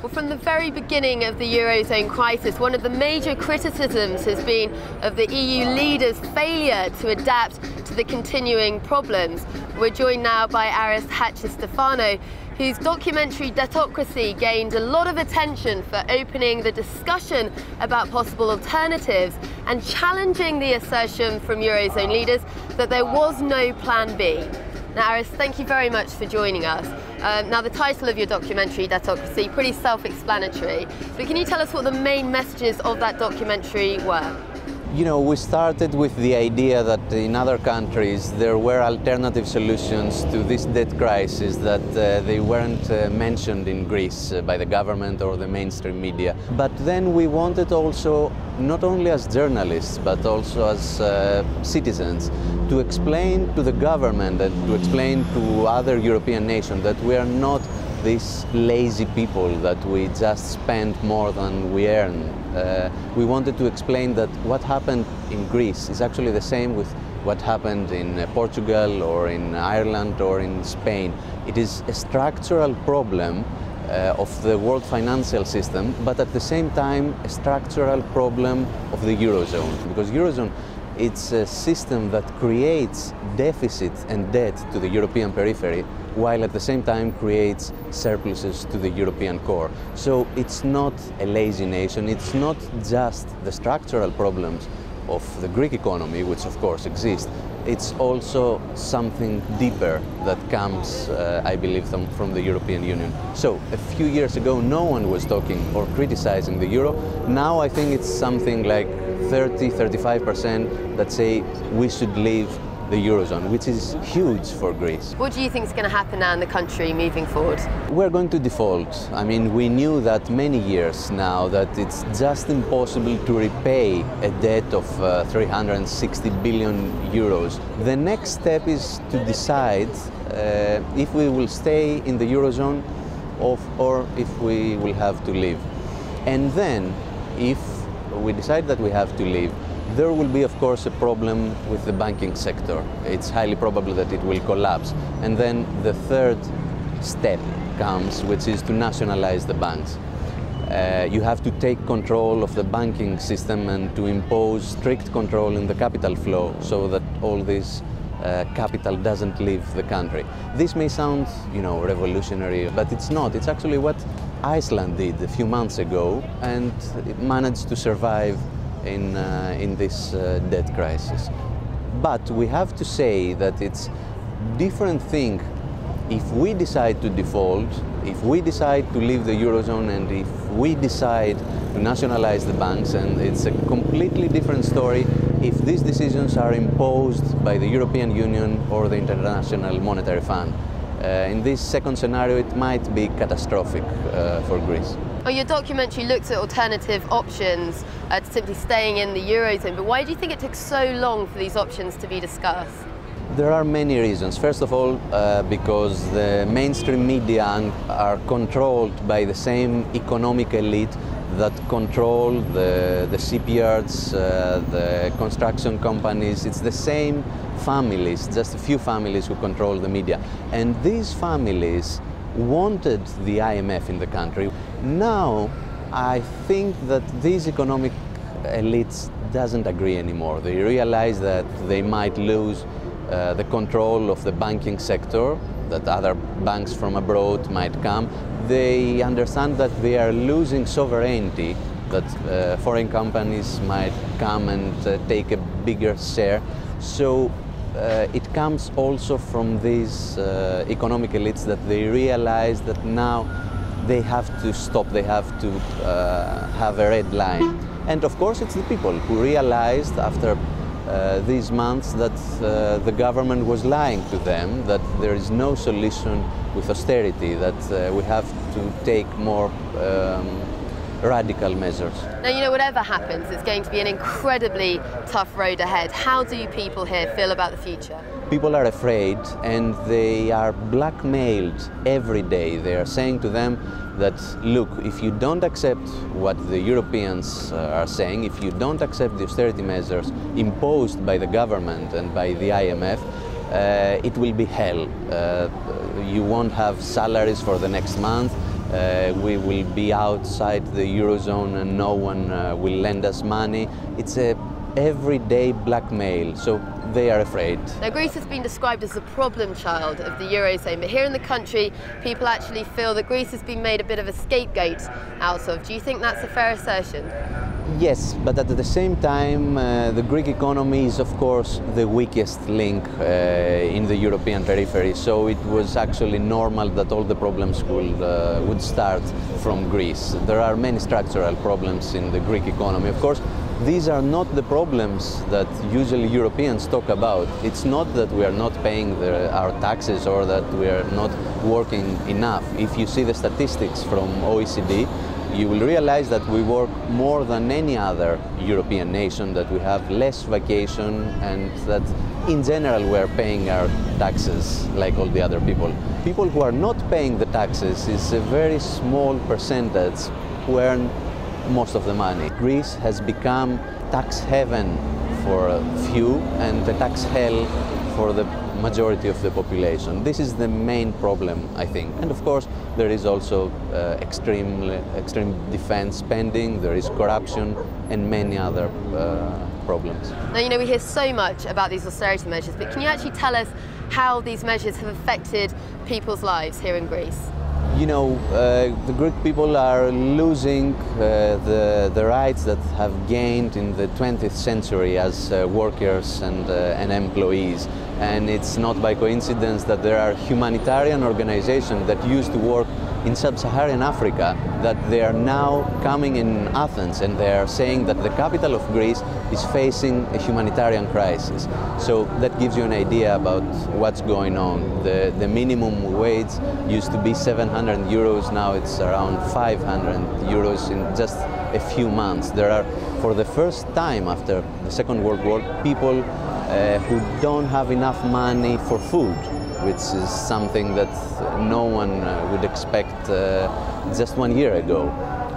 Well, from the very beginning of the Eurozone crisis, one of the major criticisms has been of the EU leaders' failure to adapt to the continuing problems. We're joined now by Hatζηστεφανου, whose documentary Debtocracy gained a lot of attention for opening the discussion about possible alternatives and challenging the assertion from Eurozone leaders that there was no plan B. Now, Aris, thank you very much for joining us. Now, the title of your documentary, Debtocracy, pretty self-explanatory, but can you tell us what the main messages of that documentary were? You know, we started with the idea that in other countries there were alternative solutions to this debt crisis that they weren't mentioned in Greece by the government or the mainstream media. But then we wanted also, not only as journalists, but also as citizens, to explain to the government and to explain to other European nations that we are not these lazy people, that we just spend more than we earn. We wanted to explain that what happened in Greece is actually the same with what happened in Portugal or in Ireland or in Spain. It is a structural problem of the world financial system, but at the same time a structural problem of the Eurozone. Because Eurozone, it's a system that creates deficit and debt to the European periphery, while at the same time creates surpluses to the European core. So it's not a lazy nation, it's not just the structural problems of the Greek economy, which of course exist, it's also something deeper that comes, I believe, from the European Union. So a few years ago no one was talking or criticizing the euro. Now I think it's something like 30–35% that say we should leave the Eurozone, which is huge for Greece. What do you think is going to happen now in the country moving forward? We're going to default. I mean, we knew that many years now that it's just impossible to repay a debt of 360 billion euros. The next step is to decide if we will stay in the Eurozone or if we will have to leave. And then, if we decide that we have to leave, there will be, of course, a problem with the banking sector. It's highly probable that it will collapse. And then the third step comes, which is to nationalize the banks. You have to take control of the banking system and to impose strict control in the capital flow so that all this capital doesn't leave the country. This may sound, you know, revolutionary, but it's not. It's actually what Iceland did a few months ago, and it managed to survive in this debt crisis. But we have to say that it's a different thing if we decide to default, if we decide to leave the Eurozone, and if we decide to nationalize the banks, and it's a completely different story if these decisions are imposed by the European Union or the International Monetary Fund. In this second scenario, it might be catastrophic for Greece. Well, your documentary looks at alternative options to simply staying in the Eurozone, but why do you think it took so long for these options to be discussed? There are many reasons. First of all, because the mainstream media are controlled by the same economic elite that control the shipyards, the construction companies. It's the same families, just a few families who control the media. And these families wanted the IMF in the country. Now, I think that these economic elites doesn't agree anymore. They realize that they might lose the control of the banking sector, that other banks from abroad might come. They understand that they are losing sovereignty, that foreign companies might come and take a bigger share. So it comes also from these economic elites that they realize that now they have to stop, they have to have a red line. And of course it's the people who realized after these months that the government was lying to them, that there is no solution with austerity, that we have to take more radical measures. Now, you know, whatever happens, it's going to be an incredibly tough road ahead. How do you people here feel about the future? People are afraid and they are blackmailed every day. They are saying to them that, look, if you don't accept what the Europeans are saying, if you don't accept the austerity measures imposed by the government and by the IMF, it will be hell. You won't have salaries for the next month. We will be outside the Eurozone and no one will lend us money. It's a everyday blackmail, so they are afraid. Now, Greece has been described as the problem child of the Eurozone, but here in the country, people actually feel that Greece has been made a bit of a scapegoat out of. Do you think that's a fair assertion? Yes, but at the same time, the Greek economy is, of course, the weakest link in the European periphery, so it was actually normal that all the problems would start from Greece. There are many structural problems in the Greek economy. Of course, these are not the problems that usually Europeans talk about. It's not that we are not paying our taxes or that we are not working enough. If you see the statistics from OECD, you will realize that we work more than any other European nation, that we have less vacation, and that in general we are paying our taxes like all the other people. People who are not paying the taxes is a very small percentage who earn most of the money. Greece has become tax heaven for a few and the tax hell for the majority of the population. This is the main problem, I think. And of course, there is also extreme defense spending, there is corruption and many other problems. Now, you know, we hear so much about these austerity measures, but can you actually tell us how these measures have affected people's lives here in Greece? You know, the Greek people are losing the rights that have gained in the 20th century as workers and employees. And it's not by coincidence that there are humanitarian organizations that used to work in sub-Saharan Africa, that they are now coming in Athens and they are saying that the capital of Greece is facing a humanitarian crisis. So that gives you an idea about what's going on. The minimum wage used to be 700 euros, now it's around 500 euros in just a few months. There are, for the first time after the Second World War, people who don't have enough money for food, which is something that no one would expect just 1 year ago.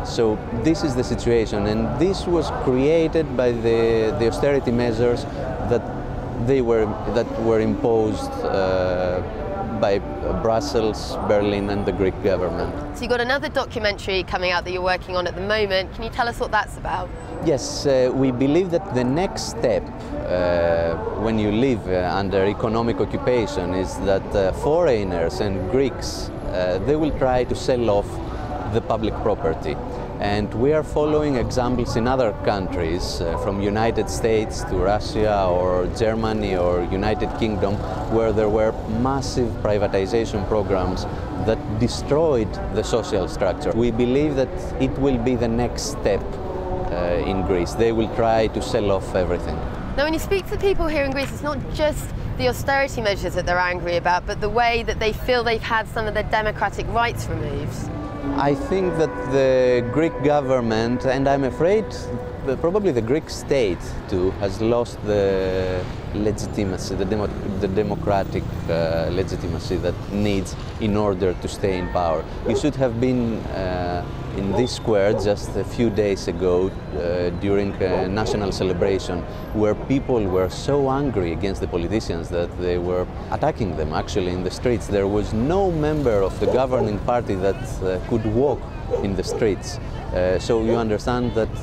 So this is the situation, and this was created by the austerity measures that were imposed by Brussels, Berlin and the Greek government. So you've got another documentary coming out that you're working on at the moment. Can you tell us what that's about? Yes, we believe that the next step when you live under economic occupation is that foreigners and Greeks, they will try to sell off the public property. And we are following examples in other countries, from United States to Russia or Germany or United Kingdom, where there were massive privatization programs that destroyed the social structure. We believe that it will be the next step in Greece. They will try to sell off everything. Now, when you speak to people here in Greece, it's not just the austerity measures that they're angry about, but the way that they feel they've had some of their democratic rights removed. I think that the Greek government, and I'm afraid probably the Greek state too, has lost the legitimacy, the democratic legitimacy that needs in order to stay in power. You should have been in this square just a few days ago during a national celebration where people were so angry against the politicians that they were attacking them actually in the streets. There was no member of the governing party that could walk in the streets. So you understand that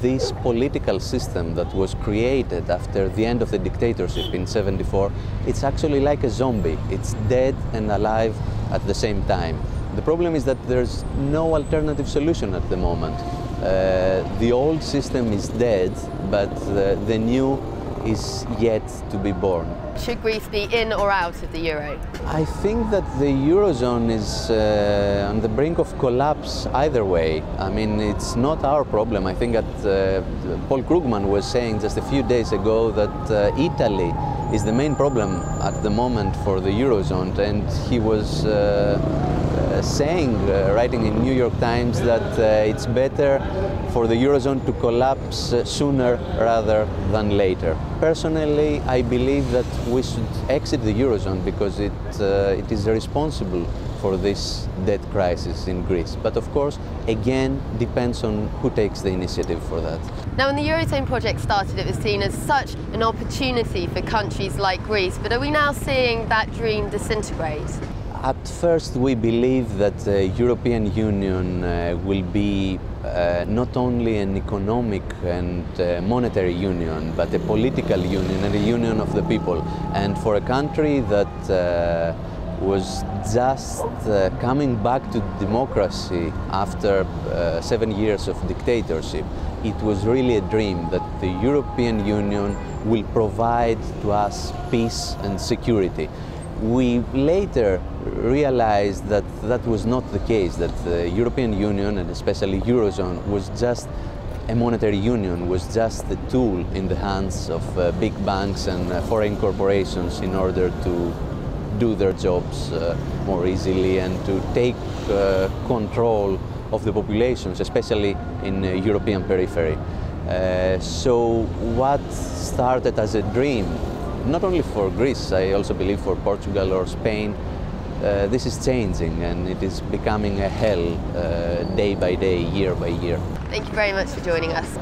this political system that was created after the end of the dictatorship in '74, it's actually like a zombie. It's dead and alive at the same time. The problem is that there's no alternative solution at the moment. The old system is dead, but the new is yet to be born. Should Greece be in or out of the euro? I think that the Eurozone is on the brink of collapse either way. I mean, it's not our problem. I think that Paul Krugman was saying just a few days ago that Italy is the main problem at the moment for the Eurozone, and he was saying, writing in New York Times, that it's better for the Eurozone to collapse sooner rather than later. Personally, I believe that we should exit the Eurozone because it is responsible for this debt crisis in Greece. But of course, again, depends on who takes the initiative for that. Now, when the Eurozone project started, it was seen as such an opportunity for countries like Greece, but are we now seeing that dream disintegrate? At first, we believe that the European Union will be not only an economic and monetary union, but a political union and a union of the people. And for a country that was just coming back to democracy after 7 years of dictatorship, it was really a dream that the European Union will provide to us peace and security. We later realized that that was not the case, that the European Union, and especially Eurozone, was just a monetary union, was just a tool in the hands of big banks and foreign corporations in order to do their jobs more easily and to take control of the populations, especially in European periphery. So what started as a dream, not only for Greece, I also believe for Portugal or Spain, this is changing and it is becoming a hell day by day, year by year. Thank you very much for joining us.